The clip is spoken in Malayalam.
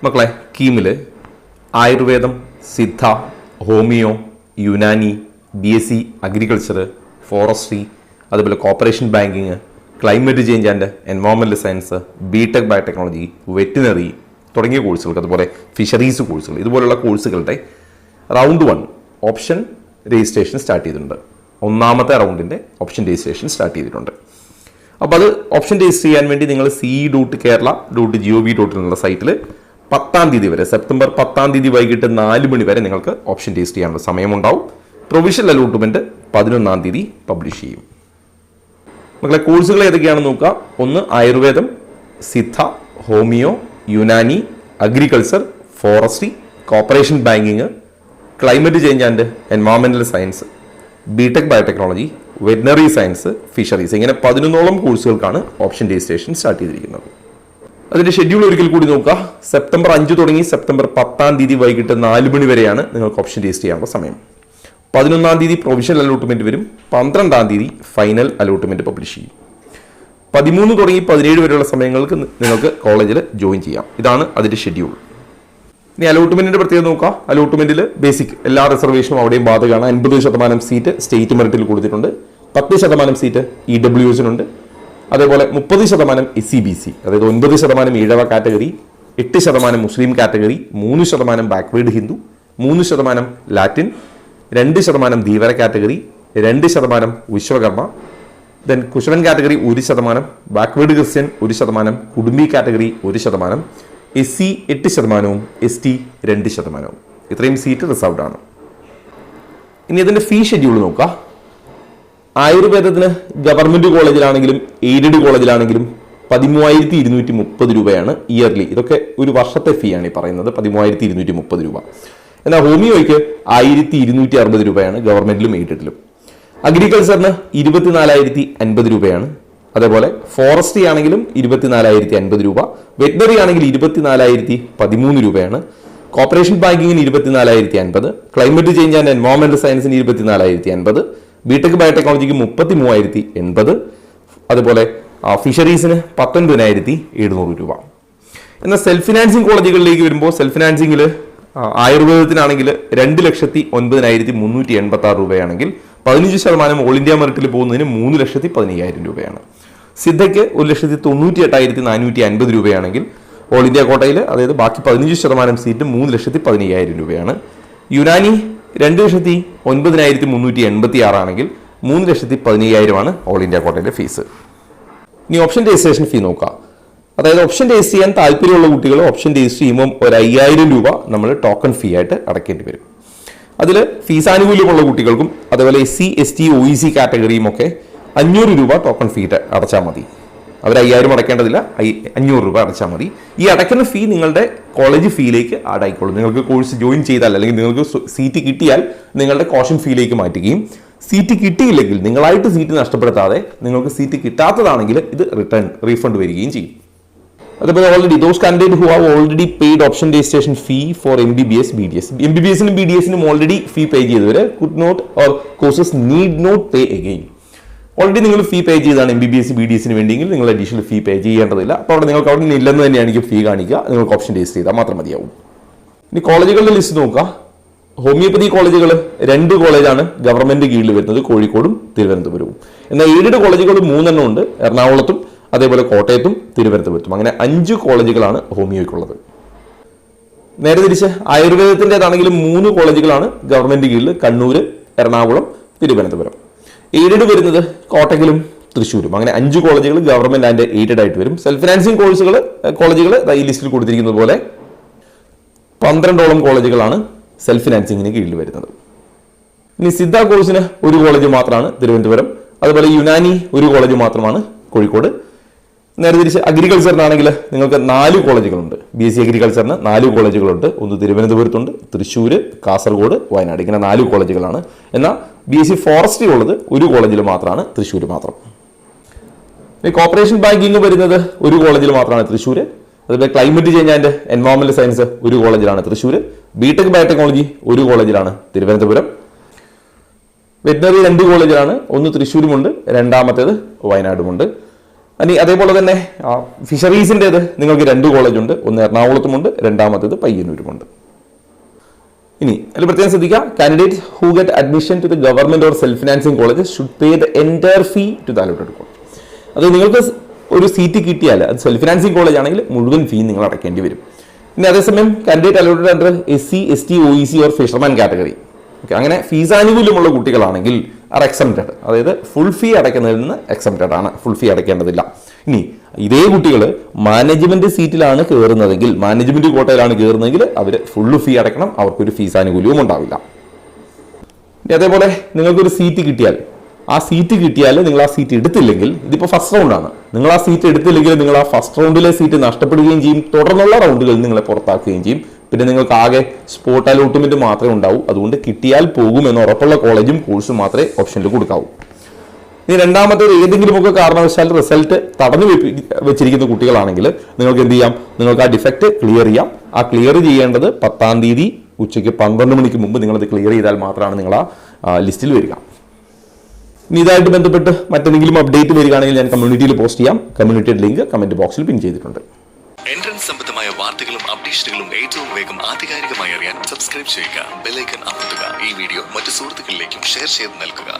മക്കളെ, കീമില് ആയുർവേദം, Siddha, homeo, Unani, BSc agriculture, forestry, അതുപോലെ corporation banking, climate change and environmental science, BTech biotechnology, veterinary തുടങ്ങിയ കോഴ്സുകൾക്ക്, അതുപോലെ ഫിഷറീസ് കോഴ്സുകൾ, ഇതുപോലുള്ള കോഴ്സുകളുടെ റൗണ്ട് 1 ഓപ്ഷൻ രജിസ്ട്രേഷൻ സ്റ്റാർട്ട് ചെയ്തിട്ടുണ്ട്. ഒന്നാമത്തെ റൗണ്ടിൻ്റെ ഓപ്ഷൻ രജിസ്ട്രേഷൻ സ്റ്റാർട്ട് ചെയ്തിട്ടുണ്ട്. അപ്പോൾ അത് ഓപ്ഷൻ രജിസ്റ്റർ ചെയ്യാൻ വേണ്ടി നിങ്ങൾ ce.kerala.gov.in എന്നുള്ള സൈറ്റിൽ 10-ാം തീയതി വരെ, സെപ്റ്റംബർ 10-ാം തീയതി വൈകിട്ട് 4 മണി വരെ നിങ്ങൾക്ക് ഓപ്ഷൻ രജിസ്റ്റർ ചെയ്യാനുള്ള സമയമുണ്ടാവും. പ്രൊവിഷണൽ അലോട്ട്മെന്റ് 11-ാം തീയതി പബ്ലിഷ് ചെയ്യും. മക്കളെ, കോഴ്സുകൾ ഏതൊക്കെയാണെന്ന് നോക്കുക. 1 ആയുർവേദം, Siddha, homeo, Unani, agriculture, forestry, corporation banking, climate change and എൻവയോൺമെന്റൽ science, BTech biotechnology, veterinary science, fisheries, ഇങ്ങനെ 11ഓളം കോഴ്സുകൾക്കാണ് ഓപ്ഷൻ രജിസ്ട്രേഷൻ സ്റ്റാർട്ട് ചെയ്തിരിക്കുന്നത്. അതിന്റെ ഷെഡ്യൂൾ ഒരിക്കൽ കൂടി നോക്കുക. സെപ്റ്റംബർ 5 തുടങ്ങി സെപ്റ്റംബർ 10-ാം തീയതി വൈകിട്ട് 4 മണി വരെയാണ് നിങ്ങൾക്ക് ഓപ്ഷൻ രജിസ്റ്റർ ചെയ്യാനുള്ള സമയം. 11-ാം തീയതി പ്രൊവിഷണൽ അലോട്ട്മെന്റ് വരും. 12-ാം തീയതി ഫൈനൽ അലോട്ട്മെന്റ് പബ്ലിഷ് ചെയ്യും. 13 തുടങ്ങി 17 വരെയുള്ള സമയങ്ങൾക്ക് നിങ്ങൾക്ക് കോളേജിൽ ജോയിൻ ചെയ്യാം. ഇതാണ് അതിന്റെ ഷെഡ്യൂൾ. ഇനി അലോട്ട്മെന്റിന്റെ പ്രത്യേകത നോക്കുക. അലോട്ട്മെന്റിൽ ബേസിക് എല്ലാ റിസർവേഷനും അവിടെയും ബാധകമാണ്. 50% സീറ്റ് സ്റ്റേറ്റ് മെറിറ്റിൽ കൊടുത്തിട്ടുണ്ട്. 10% സീറ്റ് EWSനുണ്ട്. അതേപോലെ 30% SCBC, അതായത് 9% Ezhava category, 8% Muslim category, 3% backward Hindu, 3% Latin, 2% Dheevara category, 2% Vishwakarma, then Kushavan category 1%, backward Christian 1%, Kudumbi category 1%, SC 8%, ST 2%. ഇത്രയും സീറ്റ് റിസർവ്ഡ് ആണ്. ഇനി അതിന്റെ ഫീ ഷെഡ്യൂൾ നോക്കുക. ആയുർവേദത്തിന് ഗവൺമെന്റ് കോളേജിലാണെങ്കിലും എയ്ഡഡ് കോളേജിലാണെങ്കിലും 13,230 രൂപയാണ് ഇയർലി. ഇതൊക്കെ ഒരു വർഷത്തെ ഫീ ആണ് ഈ പറയുന്നത്, 13,230 രൂപ. എന്നാൽ ഹോമിയോയ്ക്ക് 1,260 രൂപയാണ് ഗവൺമെന്റിലും എയ്ഡഡിലും. അഗ്രികൾച്ചറിന് 24,050 രൂപയാണ്. അതേപോലെ ഫോറസ്ട്രി ആണെങ്കിലും 24,050 രൂപ, വെറ്റിനറി ആണെങ്കിൽ 24,013 രൂപയാണ്, കോർപ്പറേഷൻ ബാങ്കിങ്ങിന് 24,050, ക്ലൈമറ്റ് ചേഞ്ച് ആൻഡ് എൻവയോൺമെന്റൽ സയൻസിന് 24,050, BTech ബയോടെക്നോളജിക്ക് 33,080, അതുപോലെ ഫിഷറീസിന് 19,700 രൂപ. എന്നാൽ സെൽഫ് ഫിനാൻസിങ് കോളേജുകളിലേക്ക് വരുമ്പോൾ സെൽഫ് ഫിനാൻസിങ്ങിൽ ആയുർവേദത്തിനാണെങ്കിൽ 2,09,386 രൂപയാണെങ്കിൽ 15% ഓൾ ഇന്ത്യ മെറിറ്റിൽ പോകുന്നതിന് 3,15,000 രൂപയാണ്. സിദ്ധയ്ക്ക് 1,98,450 രൂപയാണെങ്കിൽ ഓൾ ഇന്ത്യ കോട്ടയിൽ, അതായത് ബാക്കി 15% സീറ്റ് 3,15,000 രൂപയാണ്. യുനാനി 2,09,386 ആണെങ്കിൽ 3,15,000 ഓൾ ഇന്ത്യ കോട്ടയിലെ ഫീസ്. ഇനി ഓപ്ഷൻ രജിസ്ട്രേഷൻ ഫീ നോക്കാം. അതായത് ഓപ്ഷൻ രജിസ്റ്റർ ചെയ്യാൻ താല്പര്യമുള്ള കുട്ടികൾ ഓപ്ഷൻ രജിസ്റ്റർ ചെയ്യുമ്പോൾ 5,000 രൂപ നമ്മൾ ടോക്കൺ ഫീ ആയിട്ട് അടയ്ക്കേണ്ടി വരും. അതിൽ ഫീസ് ആനുകൂല്യമുള്ള കുട്ടികൾക്കും അതേപോലെ SC, ST, OEC കാറ്റഗറിയും ഒക്കെ 500 രൂപ ടോക്കൺ ഫീ അടച്ചാൽ മതി. അവർ 5,000 അടയ്ക്കേണ്ടതില്ല, 500 രൂപ അടച്ചാൽ മതി. ഈ അടയ്ക്കുന്ന ഫീ നിങ്ങളുടെ കോളേജ് ഫീയിലേക്ക് ആഡ് ആയിക്കോളും. നിങ്ങൾക്ക് കോഴ്സ് ജോയിൻ ചെയ്താൽ അല്ലെങ്കിൽ നിങ്ങൾക്ക് സീറ്റ് കിട്ടിയാൽ നിങ്ങളുടെ കോഷൻ ഫീയിലേക്ക് മാറ്റുകയും, സീറ്റ് കിട്ടിയില്ലെങ്കിൽ നിങ്ങളായിട്ട് സീറ്റ് നഷ്ടപ്പെടുത്താതെ നിങ്ങൾക്ക് സീറ്റ് കിട്ടാത്തതാണെങ്കിൽ ഇത് റീഫണ്ട് വരികയും ചെയ്യും. അതുപോലെ already those candidate who have already paid option registration fee for MBBS, BDS, MBBSനും BDSനും ഓൾറെഡി ഫീ പേ ചെയ്തവർ could not or courses need not pay again. Already നിങ്ങൾ ഫീ പേ ചെയ്താണ് MBBS, BDSന് വേണ്ടിയെങ്കിൽ നിങ്ങൾ അഡീഷണൽ ഫീ പേ ചെയ്യേണ്ടതില്ല. അപ്പോൾ അവിടെ നിങ്ങൾക്ക് അവിടെ ഇല്ലെന്ന് തന്നെയാണെങ്കിൽ ഫീ കാണിക്കുക. നിങ്ങൾക്ക് ഓപ്ഷൻ രജിസ്റ്റർ ചെയ്താൽ മാത്രം മതിയാവും. ഇനി കോളേജുകളുടെ ലിസ്റ്റ് നോക്കുക. ഹോമിയോപ്പതി കോളേജുകൾ 2 കോളേജാണ് ഗവൺമെന്റ് കീഴിൽ വരുന്നത്, കോഴിക്കോടും തിരുവനന്തപുരവും. എന്നാൽ എയ്ഡഡ് കോളേജുകൾ 3 ഉണ്ട്, എറണാകുളത്തും അതേപോലെ കോട്ടയത്തും തിരുവനന്തപുരത്തും. അങ്ങനെ 5 കോളേജുകളാണ് ഹോമിയോയ്ക്കുള്ളത്. നേരെ തിരിച്ച് ആയുർവേദത്തിൻ്റെതാണെങ്കിലും 3 കോളേജുകളാണ് ഗവൺമെന്റ് കീഴിൽ, കണ്ണൂർ, എറണാകുളം, തിരുവനന്തപുരം. എയ്ഡഡ് വരുന്നത് കോട്ടയ്ക്കലും തൃശ്ശൂരും. അങ്ങനെ 5 കോളേജുകൾ ഗവൺമെന്റ് ആൻഡ് എയ്ഡഡ് ആയിട്ട് വരും. സെൽഫ് ഫിനാൻസിങ് കോളേജുകൾ ഈ ലിസ്റ്റിൽ കൊടുത്തിരിക്കുന്നത് പോലെ 12ഓളം കോളേജുകളാണ് സെൽഫ് ഫിനാൻസിങ്ങിന് കീഴിൽ വരുന്നത്. ഇനി സിദ്ധ കോഴ്സിന് 1 കോളേജ് മാത്രമാണ് തിരുവനന്തപുരം. അതുപോലെ യുനാനി 1 കോളേജ് മാത്രമാണ് കോഴിക്കോട്. നേരെ തിരിച്ച് അഗ്രികൾച്ചറിനാണെങ്കിൽ നിങ്ങൾക്ക് 4 കോളേജുകളുണ്ട്. BSc അഗ്രികൾച്ചറിന് 4 കോളേജുകളുണ്ട്. ഒന്ന് തിരുവനന്തപുരത്തുണ്ട്, തൃശ്ശൂർ, കാസർഗോഡ്, വയനാട്, ഇങ്ങനെ 4 കോളേജുകളാണ്. എന്നാൽ BSc ഫോറസ്ട്രി ഉള്ളത് 1 കോളേജിൽ മാത്രമാണ്, തൃശ്ശൂർ മാത്രം. കോർപ്പറേഷൻ ബാങ്കിങ് വരുന്നത് 1 കോളേജിൽ മാത്രമാണ്, തൃശ്ശൂർ. അതുപോലെ ക്ലൈമറ്റ് ചേഞ്ച് ആൻഡ് എൻവയോൺമെന്റൽ സയൻസ് 1 കോളേജിലാണ്, തൃശ്ശൂർ. BTech ബയോടെക്നോളജി 1 കോളേജിലാണ്, തിരുവനന്തപുരം. വെറ്റിനറി 2 കോളേജിലാണ്, ഒന്ന് തൃശ്ശൂരുമുണ്ട്, രണ്ടാമത്തേത് വയനാടുമുണ്ട്. ഇനി അതേപോലെ തന്നെ ഫിഷറീസിൻ്റെത് നിങ്ങൾക്ക് 2 കോളേജുണ്ട്, ഒന്ന് എറണാകുളത്തുമുണ്ട്, രണ്ടാമത്തേത് പയ്യന്നൂരുമുണ്ട്. ഇനി അതിൽ പ്രത്യേകം ശ്രദ്ധിക്കുക, candidate who get admission to the government or self financing college should pay the entire fee to the allotted college. അത് നിങ്ങൾക്ക് ഒരു സീറ്റ് കിട്ടിയാൽ അത് സെൽഫ് ഫിനാൻസിംഗ് കോളേജ് ആണെങ്കിൽ മുഴുവൻ ഫീ നിങ്ങൾ അടയ്ക്കേണ്ടി വരും. ഇനി അതേസമയം candidate allotted under SC, ST, OEC or fisherman category, okay, അങ്ങനെ ഫീസ് ആനുകൂല്യമുള്ള കുട്ടികളാണെങ്കിൽ ആർ എക്സംപ്റ്റഡ്, അതായത് ഫുൾ ഫീ അടയ്ക്കുന്നതിൽ നിന്ന് എക്സംപ്റ്റഡ് ആണ്, ഫുൾ ഫീ അടയ്ക്കേണ്ടതില്ല. ഇനി ഇതേ കുട്ടികൾ മാനേജ്മെന്റ് സീറ്റിലാണ് കയറുന്നതെങ്കിൽ, മാനേജ്മെന്റ് കോട്ടയിലാണ് കയറുന്നതെങ്കിൽ അവർ ഫുൾ ഫീ അടയ്ക്കണം, അവർക്കൊരു ഫീസ് ആനുകൂല്യവും ഉണ്ടാവില്ല. ഇനി അതേപോലെ നിങ്ങൾക്കൊരു സീറ്റ് കിട്ടിയാൽ നിങ്ങൾ ആ സീറ്റ് എടുത്തില്ലെങ്കിൽ, ഇതിപ്പോൾ ഫസ്റ്റ് റൗണ്ടാണ്, നിങ്ങൾ ആ സീറ്റ് എടുത്തില്ലെങ്കിൽ നിങ്ങൾ ആ ഫസ്റ്റ് റൗണ്ടിലെ സീറ്റ് നഷ്ടപ്പെടുകയും ചെയ്യും, തുടർന്നുള്ള റൗണ്ടുകളിൽ നിങ്ങളെ പുറത്താക്കുകയും ചെയ്യും. പിന്നെ നിങ്ങൾക്ക് ആകെ സ്പോട്ട് അലോട്ട്മെന്റ് മാത്രമേ ഉണ്ടാവൂ. അതുകൊണ്ട് കിട്ടിയാൽ പോകുമെന്ന് ഉറപ്പുള്ള കോളേജും കോഴ്സും മാത്രമേ ഓപ്ഷനിൽ കൊടുക്കാവൂ. ഇനി രണ്ടാമത്തേത്, ഏതെങ്കിലുമൊക്കെ കാരണവശാൽ റിസൾട്ട് തടഞ്ഞു വെച്ചിരിക്കുന്ന കുട്ടികളാണെങ്കിൽ നിങ്ങൾക്ക് എന്ത് ചെയ്യാം, നിങ്ങൾക്ക് ആ ഡിഫക്റ്റ് ക്ലിയർ ചെയ്യാം. ആ ക്ലിയർ ചെയ്യേണ്ടത് 10-ാം തീയതി ഉച്ചയ്ക്ക് 12 മണിക്ക് മുമ്പ് നിങ്ങളത് ക്ലിയർ ചെയ്താൽ മാത്രമാണ് നിങ്ങൾ ആ ലിസ്റ്റിൽ വരിക. ഇനി ഇതായിട്ട് ബന്ധപ്പെട്ട് മറ്റെന്തെങ്കിലും അപ്ഡേറ്റ് വരികയാണെങ്കിൽ ഞാൻ കമ്മ്യൂണിറ്റിയിൽ പോസ്റ്റ് ചെയ്യാം. കമ്മ്യൂണിറ്റിയുടെ ലിങ്ക് കമന്റ് ബോക്സിൽ പിൻ ചെയ്തിട്ടുണ്ട്. എൻട്രൻസ് സംബന്ധമായ വാർത്തകളും അപ്ഡേഷനുകളും ഏറ്റവും വേഗം ആധികാരികമായി അറിയാൻ സബ്സ്ക്രൈബ് ചെയ്യുക, ബെൽ ഐക്കൺ അമർത്തുക. ഈ വീഡിയോ മറ്റു സുഹൃത്തുക്കളിലേക്കും ഷെയർ ചെയ്ത് നൽകുക.